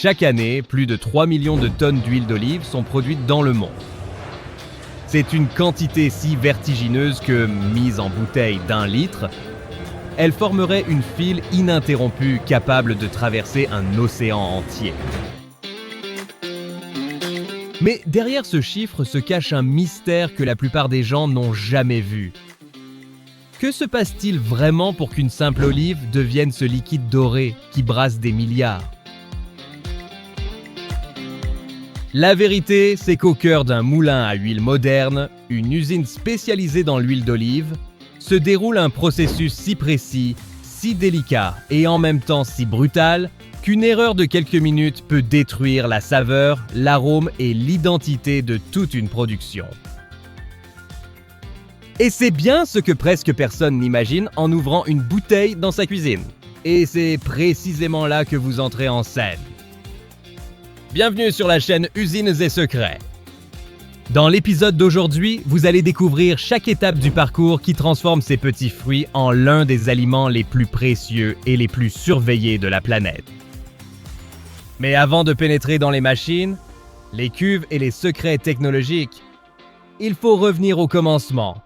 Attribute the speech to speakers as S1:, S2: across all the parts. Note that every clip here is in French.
S1: Chaque année, plus de 3 millions de tonnes d'huile d'olive sont produites dans le monde. C'est une quantité si vertigineuse que, mise en bouteille d'1 litre, elle formerait une file ininterrompue capable de traverser un océan entier. Mais derrière ce chiffre se cache un mystère que la plupart des gens n'ont jamais vu. Que se passe-t-il vraiment pour qu'une simple olive devienne ce liquide doré qui brasse des milliards ? La vérité, c'est qu'au cœur d'un moulin à huile moderne, une usine spécialisée dans l'huile d'olive, se déroule un processus si précis, si délicat et en même temps si brutal qu'une erreur de quelques minutes peut détruire la saveur, l'arôme et l'identité de toute une production. Et c'est bien ce que presque personne n'imagine en ouvrant une bouteille dans sa cuisine. Et c'est précisément là que vous entrez en scène. Bienvenue sur la chaîne Usines et Secrets. Dans l'épisode d'aujourd'hui, vous allez découvrir chaque étape du parcours qui transforme ces petits fruits en l'un des aliments les plus précieux et les plus surveillés de la planète. Mais avant de pénétrer dans les machines, les cuves et les secrets technologiques, il faut revenir au commencement,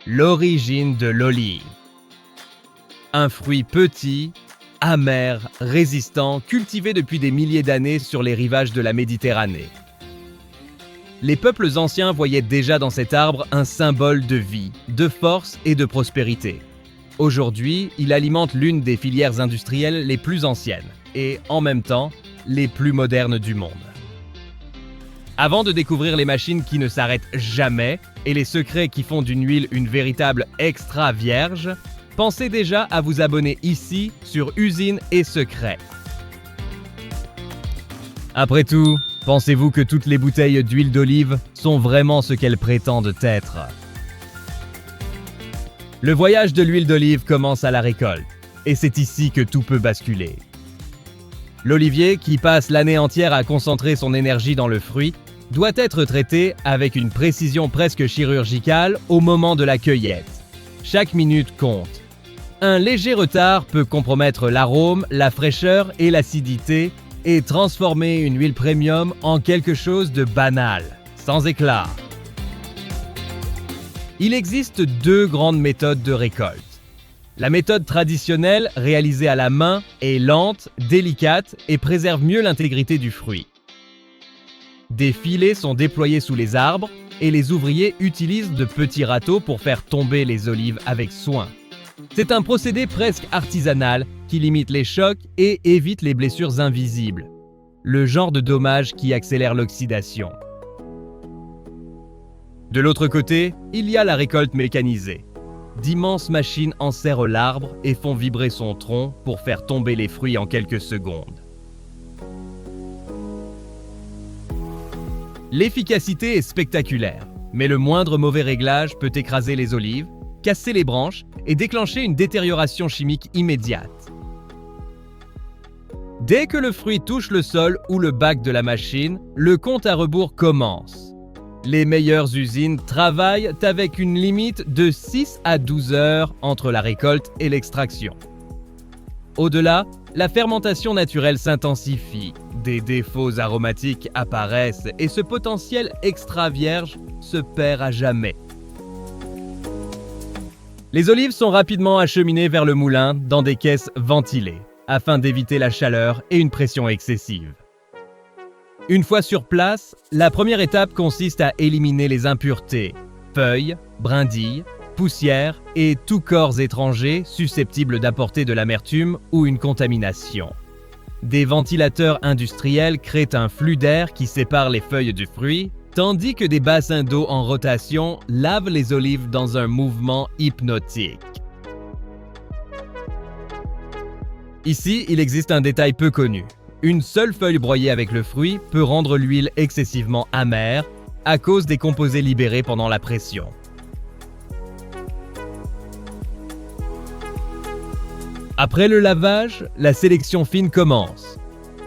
S1: l'origine de l'olive. Un fruit petit, amer, résistant, cultivé depuis des milliers d'années sur les rivages de la Méditerranée. Les peuples anciens voyaient déjà dans cet arbre un symbole de vie, de force et de prospérité. Aujourd'hui, il alimente l'une des filières industrielles les plus anciennes et, en même temps, les plus modernes du monde. Avant de découvrir les machines qui ne s'arrêtent jamais et les secrets qui font d'une huile une véritable extra vierge, pensez déjà à vous abonner ici sur Usines et Secrets. Après tout, pensez-vous que toutes les bouteilles d'huile d'olive sont vraiment ce qu'elles prétendent être ? Le voyage de l'huile d'olive commence à la récolte, et c'est ici que tout peut basculer. L'olivier, qui passe l'année entière à concentrer son énergie dans le fruit, doit être traité avec une précision presque chirurgicale au moment de la cueillette. Chaque minute compte. Un léger retard peut compromettre l'arôme, la fraîcheur et l'acidité et transformer une huile premium en quelque chose de banal, sans éclat. Il existe 2 grandes méthodes de récolte. La méthode traditionnelle, réalisée à la main, est lente, délicate et préserve mieux l'intégrité du fruit. Des filets sont déployés sous les arbres et les ouvriers utilisent de petits râteaux pour faire tomber les olives avec soin. C'est un procédé presque artisanal qui limite les chocs et évite les blessures invisibles, le genre de dommage qui accélère l'oxydation. De l'autre côté, il y a la récolte mécanisée. D'immenses machines enserrent l'arbre et font vibrer son tronc pour faire tomber les fruits en quelques secondes. L'efficacité est spectaculaire, mais le moindre mauvais réglage peut écraser les olives, casser les branches et déclencher une détérioration chimique immédiate. Dès que le fruit touche le sol ou le bac de la machine, le compte à rebours commence. Les meilleures usines travaillent avec une limite de 6 à 12 heures entre la récolte et l'extraction. Au-delà, la fermentation naturelle s'intensifie, des défauts aromatiques apparaissent et ce potentiel extra vierge se perd à jamais. Les olives sont rapidement acheminées vers le moulin dans des caisses ventilées, afin d'éviter la chaleur et une pression excessive. Une fois sur place, la première étape consiste à éliminer les impuretés, feuilles, brindilles, poussières et tous corps étrangers susceptibles d'apporter de l'amertume ou une contamination. Des ventilateurs industriels créent un flux d'air qui sépare les feuilles du fruit, tandis que des bassins d'eau en rotation lavent les olives dans un mouvement hypnotique. Ici, il existe un détail peu connu. Une seule feuille broyée avec le fruit peut rendre l'huile excessivement amère à cause des composés libérés pendant la pression. Après le lavage, la sélection fine commence.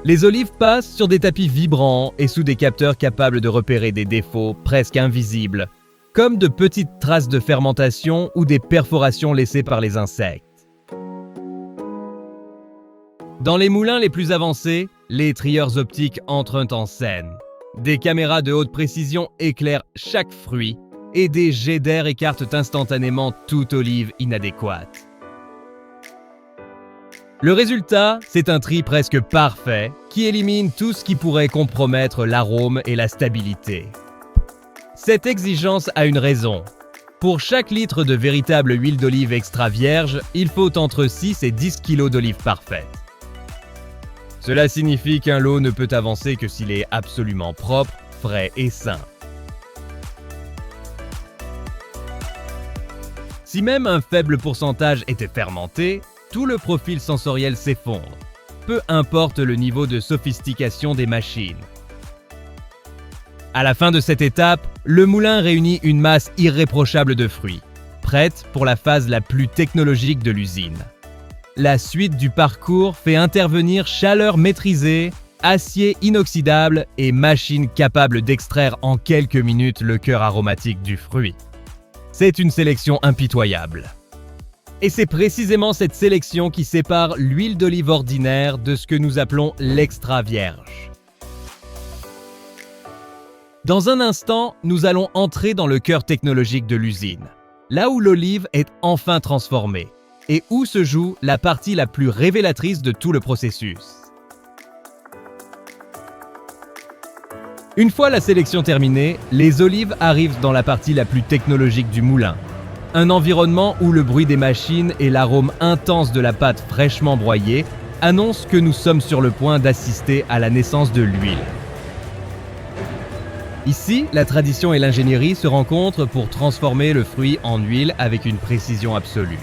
S1: Les olives passent sur des tapis vibrants et sous des capteurs capables de repérer des défauts presque invisibles, comme de petites traces de fermentation ou des perforations laissées par les insectes. Dans les moulins les plus avancés, Les trieurs optiques entrent en scène. Des caméras de haute précision éclairent chaque fruit et des jets d'air écartent instantanément toute olive inadéquate. Le résultat, c'est un tri presque parfait qui élimine tout ce qui pourrait compromettre l'arôme et la stabilité. Cette exigence a une raison. Pour chaque litre de véritable huile d'olive extra vierge, il faut entre 6 et 10 kg d'olive parfaite. Cela signifie qu'un lot ne peut avancer que s'il est absolument propre, frais et sain. Si même un faible pourcentage était fermenté, tout le profil sensoriel s'effondre, peu importe le niveau de sophistication des machines. À la fin de cette étape, le moulin réunit une masse irréprochable de fruits, prête pour la phase la plus technologique de l'usine. La suite du parcours fait intervenir chaleur maîtrisée, acier inoxydable et machine capable d'extraire en quelques minutes le cœur aromatique du fruit. C'est une sélection impitoyable. Et c'est précisément cette sélection qui sépare l'huile d'olive ordinaire de ce que nous appelons l'extra vierge. Dans un instant, nous allons entrer dans le cœur technologique de l'usine, là où l'olive est enfin transformée, et où se joue la partie la plus révélatrice de tout le processus. Une fois la sélection terminée, les olives arrivent dans la partie la plus technologique du moulin, un environnement où le bruit des machines et l'arôme intense de la pâte fraîchement broyée annoncent que nous sommes sur le point d'assister à la naissance de l'huile. Ici, la tradition et l'ingénierie se rencontrent pour transformer le fruit en huile avec une précision absolue.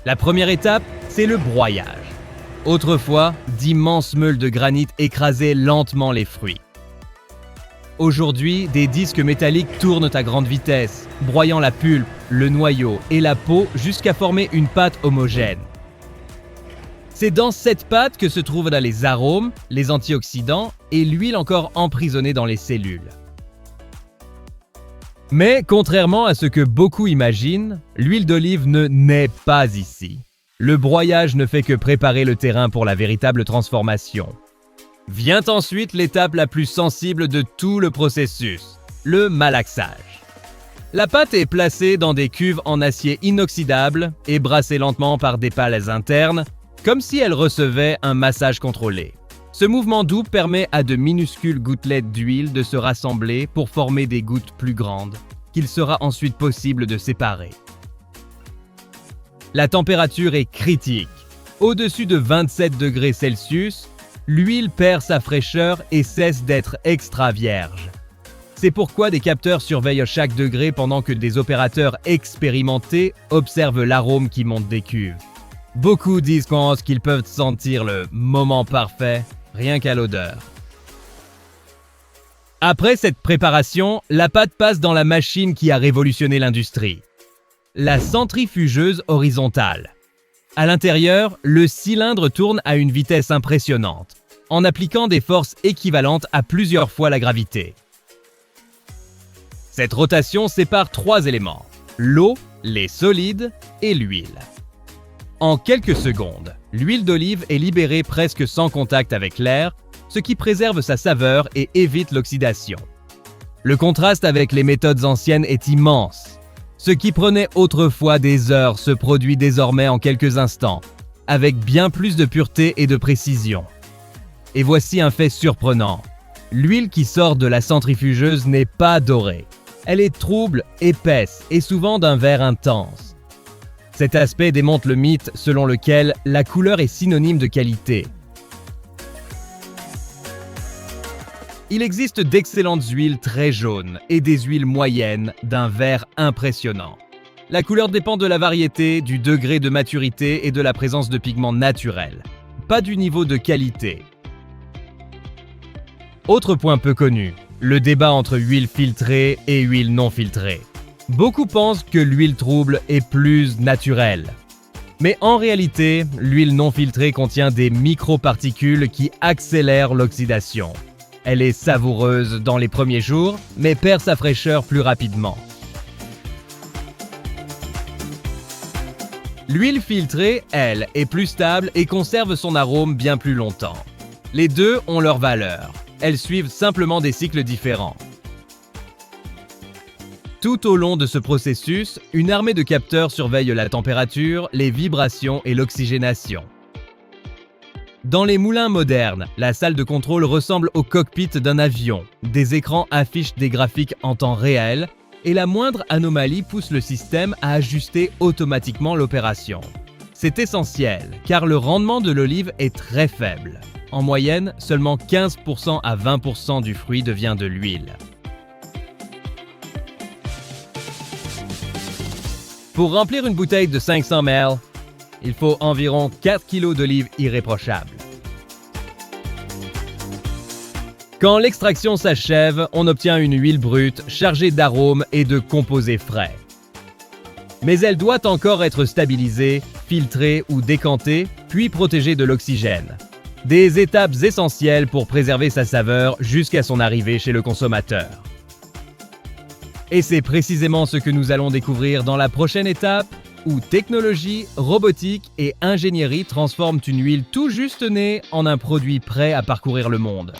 S1: La première étape, c'est le broyage. Autrefois, d'immenses meules de granit écrasaient lentement les fruits. Aujourd'hui, des disques métalliques tournent à grande vitesse, broyant la pulpe, le noyau et la peau jusqu'à former une pâte homogène. C'est dans cette pâte que se trouvent les arômes, les antioxydants et l'huile encore emprisonnée dans les cellules. Mais contrairement à ce que beaucoup imaginent, l'huile d'olive ne naît pas ici. Le broyage ne fait que préparer le terrain pour la véritable transformation. Vient ensuite l'étape la plus sensible de tout le processus, le malaxage. La pâte est placée dans des cuves en acier inoxydable et brassée lentement par des pales internes, comme si elle recevait un massage contrôlé. Ce mouvement doux permet à de minuscules gouttelettes d'huile de se rassembler pour former des gouttes plus grandes, qu'il sera ensuite possible de séparer. La température est critique. Au-dessus de 27 degrés Celsius, l'huile perd sa fraîcheur et cesse d'être extra vierge. C'est pourquoi des capteurs surveillent chaque degré pendant que des opérateurs expérimentés observent l'arôme qui monte des cuves. Beaucoup disent qu'ils peuvent sentir le moment parfait, rien qu'à l'odeur. Après cette préparation, la pâte passe dans la machine qui a révolutionné l'industrie. La centrifugeuse horizontale. À l'intérieur, le cylindre tourne à une vitesse impressionnante, en appliquant des forces équivalentes à plusieurs fois la gravité. Cette rotation sépare 3 éléments, l'eau, les solides et l'huile. En quelques secondes, l'huile d'olive est libérée presque sans contact avec l'air, ce qui préserve sa saveur et évite l'oxydation. Le contraste avec les méthodes anciennes est immense. Ce qui prenait autrefois des heures se produit désormais en quelques instants, avec bien plus de pureté et de précision. Et voici un fait surprenant. L'huile qui sort de la centrifugeuse n'est pas dorée. Elle est trouble, épaisse et souvent d'un vert intense. Cet aspect démontre le mythe selon lequel la couleur est synonyme de qualité. Il existe d'excellentes huiles très jaunes et des huiles moyennes d'un vert impressionnant. La couleur dépend de la variété, du degré de maturité et de la présence de pigments naturels, pas du niveau de qualité. Autre point peu connu, le débat entre huile filtrée et huile non filtrée. Beaucoup pensent que l'huile trouble est plus naturelle. Mais en réalité, l'huile non filtrée contient des microparticules qui accélèrent l'oxydation. Elle est savoureuse dans les premiers jours, mais perd sa fraîcheur plus rapidement. L'huile filtrée, elle, est plus stable et conserve son arôme bien plus longtemps. Les deux ont leur valeur. Elles suivent simplement des cycles différents. Tout au long de ce processus, une armée de capteurs surveille la température, les vibrations et l'oxygénation. Dans les moulins modernes, la salle de contrôle ressemble au cockpit d'un avion. Des écrans affichent des graphiques en temps réel et la moindre anomalie pousse le système à ajuster automatiquement l'opération. C'est essentiel car le rendement de l'olive est très faible. En moyenne, seulement 15% à 20% du fruit devient de l'huile. Pour remplir une bouteille de 500 ml, il faut environ 4 kg d'olives irréprochables. Quand l'extraction s'achève, on obtient une huile brute chargée d'arômes et de composés frais. Mais elle doit encore être stabilisée, filtrée ou décantée, puis protégée de l'oxygène. Des étapes essentielles pour préserver sa saveur jusqu'à son arrivée chez le consommateur. Et c'est précisément ce que nous allons découvrir dans la prochaine étape, où technologie, robotique et ingénierie transforment une huile tout juste née en un produit prêt à parcourir le monde.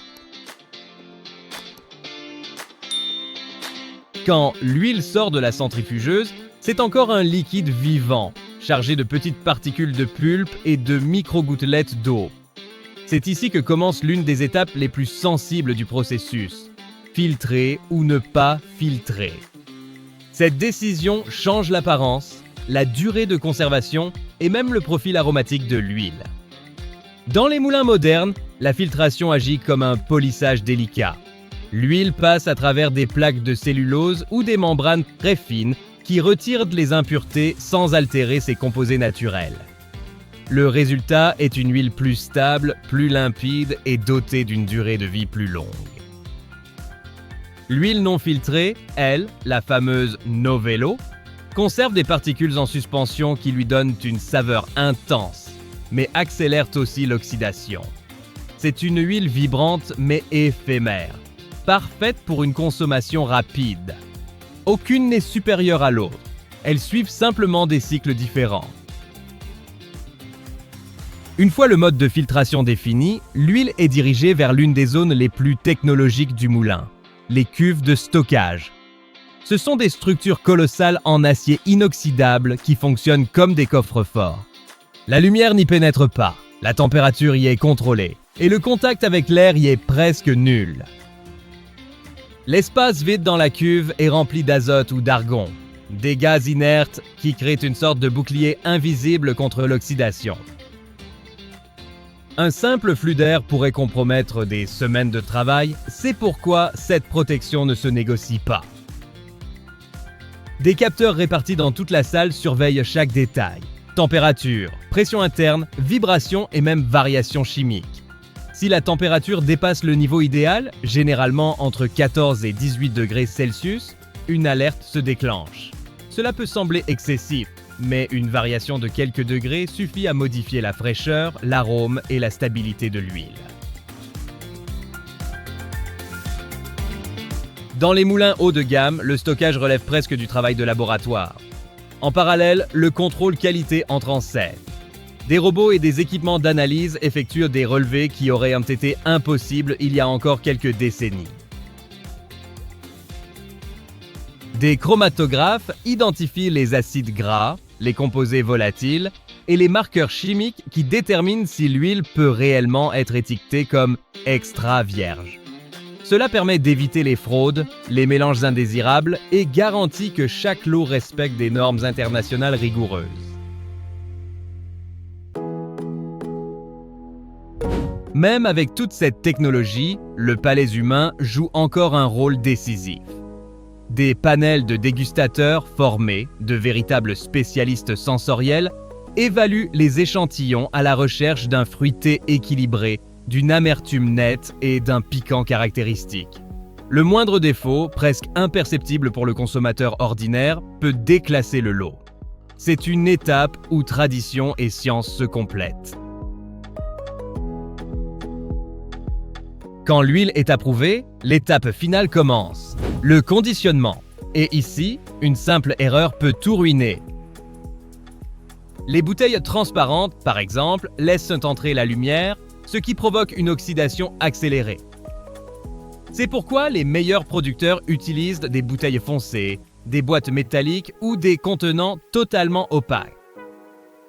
S1: Quand l'huile sort de la centrifugeuse, c'est encore un liquide vivant, chargé de petites particules de pulpe et de micro-gouttelettes d'eau. C'est ici que commence l'une des étapes les plus sensibles du processus. Filtrer ou ne pas filtrer. Cette décision change l'apparence, la durée de conservation et même le profil aromatique de l'huile. Dans les moulins modernes, la filtration agit comme un polissage délicat. L'huile passe à travers des plaques de cellulose ou des membranes très fines qui retirent les impuretés sans altérer ses composés naturels. Le résultat est une huile plus stable, plus limpide et dotée d'une durée de vie plus longue. L'huile non filtrée, elle, la fameuse Novello, conserve des particules en suspension qui lui donnent une saveur intense, mais accélèrent aussi l'oxydation. C'est une huile vibrante mais éphémère, parfaite pour une consommation rapide. Aucune n'est supérieure à l'autre, elles suivent simplement des cycles différents. Une fois le mode de filtration défini, l'huile est dirigée vers l'une des zones les plus technologiques du moulin, les cuves de stockage. Ce sont des structures colossales en acier inoxydable qui fonctionnent comme des coffres-forts. La lumière n'y pénètre pas, la température y est contrôlée, et le contact avec l'air y est presque nul. L'espace vide dans la cuve est rempli d'azote ou d'argon, des gaz inertes qui créent une sorte de bouclier invisible contre l'oxydation. Un simple flux d'air pourrait compromettre des semaines de travail, c'est pourquoi cette protection ne se négocie pas. Des capteurs répartis dans toute la salle surveillent chaque détail. Température, pression interne, vibration et même variations chimiques. Si la température dépasse le niveau idéal, généralement entre 14 et 18 degrés Celsius, une alerte se déclenche. Cela peut sembler excessif, mais une variation de quelques degrés suffit à modifier la fraîcheur, l'arôme et la stabilité de l'huile. Dans les moulins haut de gamme, le stockage relève presque du travail de laboratoire. En parallèle, le contrôle qualité entre en scène. Des robots et des équipements d'analyse effectuent des relevés qui auraient été impossibles il y a encore quelques décennies. Des chromatographes identifient les acides gras, les composés volatiles et les marqueurs chimiques qui déterminent si l'huile peut réellement être étiquetée comme extra vierge. Cela permet d'éviter les fraudes, les mélanges indésirables et garantit que chaque lot respecte des normes internationales rigoureuses. Même avec toute cette technologie, le palais humain joue encore un rôle décisif. Des panels de dégustateurs formés, de véritables spécialistes sensoriels, évaluent les échantillons à la recherche d'un fruité équilibré, d'une amertume nette et d'un piquant caractéristique. Le moindre défaut, presque imperceptible pour le consommateur ordinaire, peut déclasser le lot. C'est une étape où tradition et science se complètent. Quand l'huile est approuvée, l'étape finale commence, le conditionnement. Et ici, une simple erreur peut tout ruiner. Les bouteilles transparentes, par exemple, laissent entrer la lumière, ce qui provoque une oxydation accélérée. C'est pourquoi les meilleurs producteurs utilisent des bouteilles foncées, des boîtes métalliques ou des contenants totalement opaques.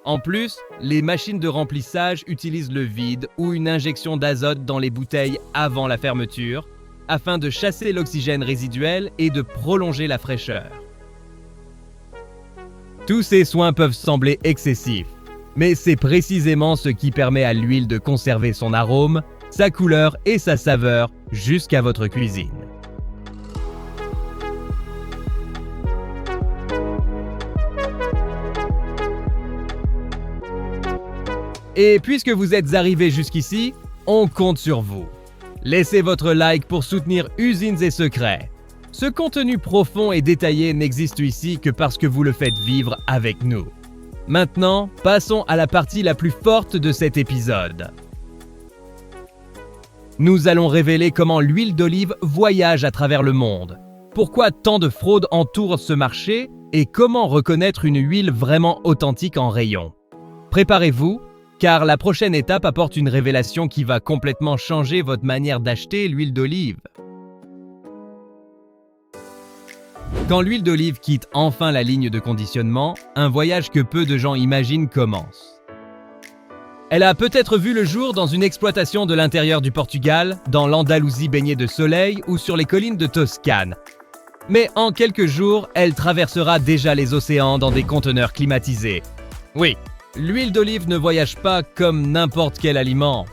S1: En plus, les machines de remplissage utilisent le vide ou une injection d'azote dans les bouteilles avant la fermeture, afin de chasser l'oxygène résiduel et de prolonger la fraîcheur. Tous ces soins peuvent sembler excessifs, mais c'est précisément ce qui permet à l'huile de conserver son arôme, sa couleur et sa saveur jusqu'à votre cuisine. Et puisque vous êtes arrivé jusqu'ici, on compte sur vous. Laissez votre like pour soutenir Usines et Secrets. Ce contenu profond et détaillé n'existe ici que parce que vous le faites vivre avec nous. Maintenant, passons à la partie la plus forte de cet épisode. Nous allons révéler comment l'huile d'olive voyage à travers le monde, pourquoi tant de fraudes entourent ce marché et comment reconnaître une huile vraiment authentique en rayon. Préparez-vous, car la prochaine étape apporte une révélation qui va complètement changer votre manière d'acheter l'huile d'olive. Quand l'huile d'olive quitte enfin la ligne de conditionnement, un voyage que peu de gens imaginent commence. Elle a peut-être vu le jour dans une exploitation de l'intérieur du Portugal, dans l'Andalousie baignée de soleil ou sur les collines de Toscane. Mais en quelques jours, elle traversera déjà les océans dans des conteneurs climatisés. Oui, l'huile d'olive ne voyage pas comme n'importe quel aliment.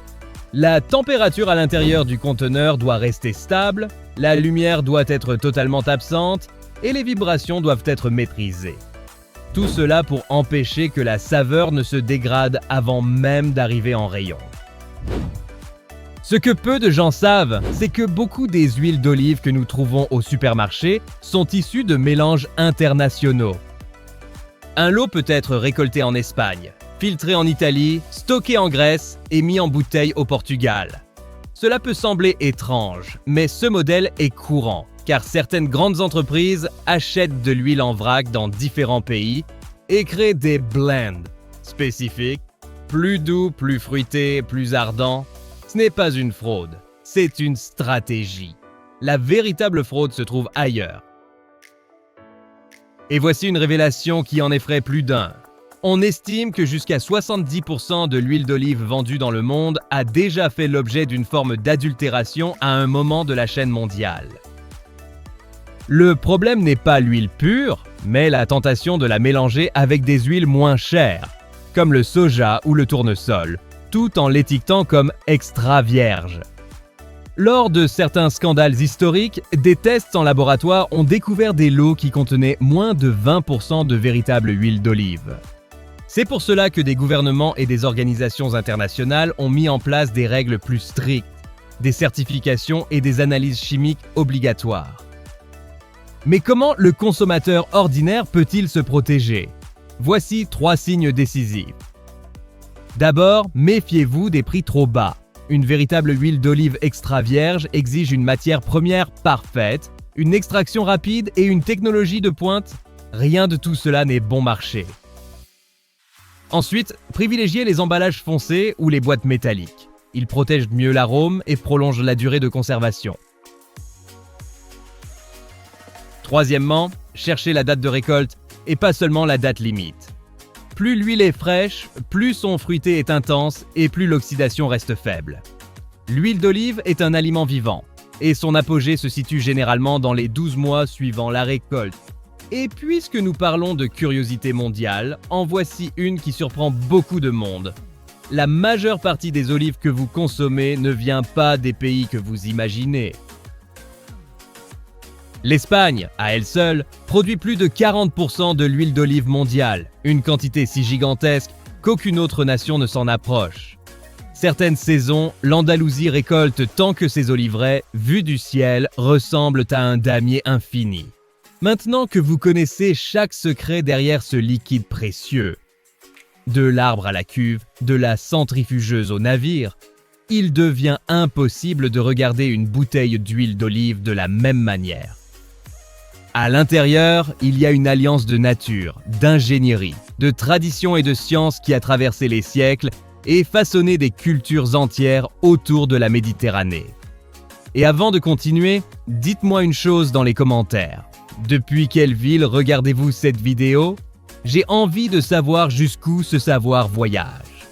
S1: La température à l'intérieur du conteneur doit rester stable, la lumière doit être totalement absente et les vibrations doivent être maîtrisées. Tout cela pour empêcher que la saveur ne se dégrade avant même d'arriver en rayon. Ce que peu de gens savent, c'est que beaucoup des huiles d'olive que nous trouvons au supermarché sont issues de mélanges internationaux. Un lot peut être récolté en Espagne, filtré en Italie, stocké en Grèce et mis en bouteille au Portugal. Cela peut sembler étrange, mais ce modèle est courant, car certaines grandes entreprises achètent de l'huile en vrac dans différents pays et créent des blends spécifiques, plus doux, plus fruités, plus ardents. Ce n'est pas une fraude, c'est une stratégie. La véritable fraude se trouve ailleurs. Et voici une révélation qui en effraie plus d'un. On estime que jusqu'à 70% de l'huile d'olive vendue dans le monde a déjà fait l'objet d'une forme d'adultération à un moment de la chaîne mondiale. Le problème n'est pas l'huile pure, mais la tentation de la mélanger avec des huiles moins chères, comme le soja ou le tournesol, tout en l'étiquetant comme extra vierge. Lors de certains scandales historiques, des tests en laboratoire ont découvert des lots qui contenaient moins de 20% de véritable huile d'olive. C'est pour cela que des gouvernements et des organisations internationales ont mis en place des règles plus strictes, des certifications et des analyses chimiques obligatoires. Mais comment le consommateur ordinaire peut-il se protéger? Voici 3 signes décisifs. D'abord, méfiez-vous des prix trop bas. Une véritable huile d'olive extra vierge exige une matière première parfaite, une extraction rapide et une technologie de pointe. Rien de tout cela n'est bon marché. Ensuite, privilégiez les emballages foncés ou les boîtes métalliques. Ils protègent mieux l'arôme et prolongent la durée de conservation. Troisièmement, cherchez la date de récolte et pas seulement la date limite. Plus l'huile est fraîche, plus son fruité est intense et plus l'oxydation reste faible. L'huile d'olive est un aliment vivant et son apogée se situe généralement dans les 12 mois suivant la récolte. Et puisque nous parlons de curiosité mondiale, en voici une qui surprend beaucoup de monde. La majeure partie des olives que vous consommez ne vient pas des pays que vous imaginez. L'Espagne, à elle seule, produit plus de 40% de l'huile d'olive mondiale, une quantité si gigantesque qu'aucune autre nation ne s'en approche. Certaines saisons, l'Andalousie récolte tant que ses oliveraies, vues du ciel, ressemblent à un damier infini. Maintenant que vous connaissez chaque secret derrière ce liquide précieux, de l'arbre à la cuve, de la centrifugeuse au navire, il devient impossible de regarder une bouteille d'huile d'olive de la même manière. À l'intérieur, il y a une alliance de nature, d'ingénierie, de tradition et de science qui a traversé les siècles et façonné des cultures entières autour de la Méditerranée. Et avant de continuer, dites-moi une chose dans les commentaires. Depuis quelle ville regardez-vous cette vidéo? J'ai envie de savoir jusqu'où ce savoir voyage.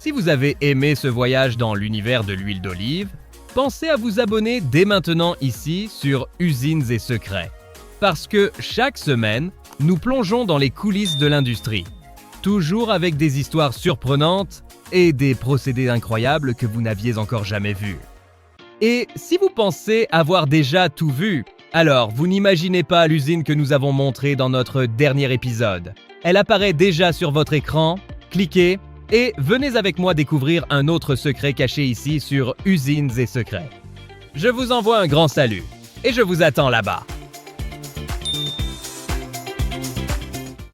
S1: Si vous avez aimé ce voyage dans l'univers de l'huile d'olive, pensez à vous abonner dès maintenant ici sur Usines et Secrets. Parce que chaque semaine, nous plongeons dans les coulisses de l'industrie. Toujours avec des histoires surprenantes et des procédés incroyables que vous n'aviez encore jamais vus. Et si vous pensez avoir déjà tout vu, alors vous n'imaginez pas l'usine que nous avons montrée dans notre dernier épisode. Elle apparaît déjà sur votre écran, cliquez et venez avec moi découvrir un autre secret caché ici sur Usines et Secrets. Je vous envoie un grand salut et je vous attends là-bas.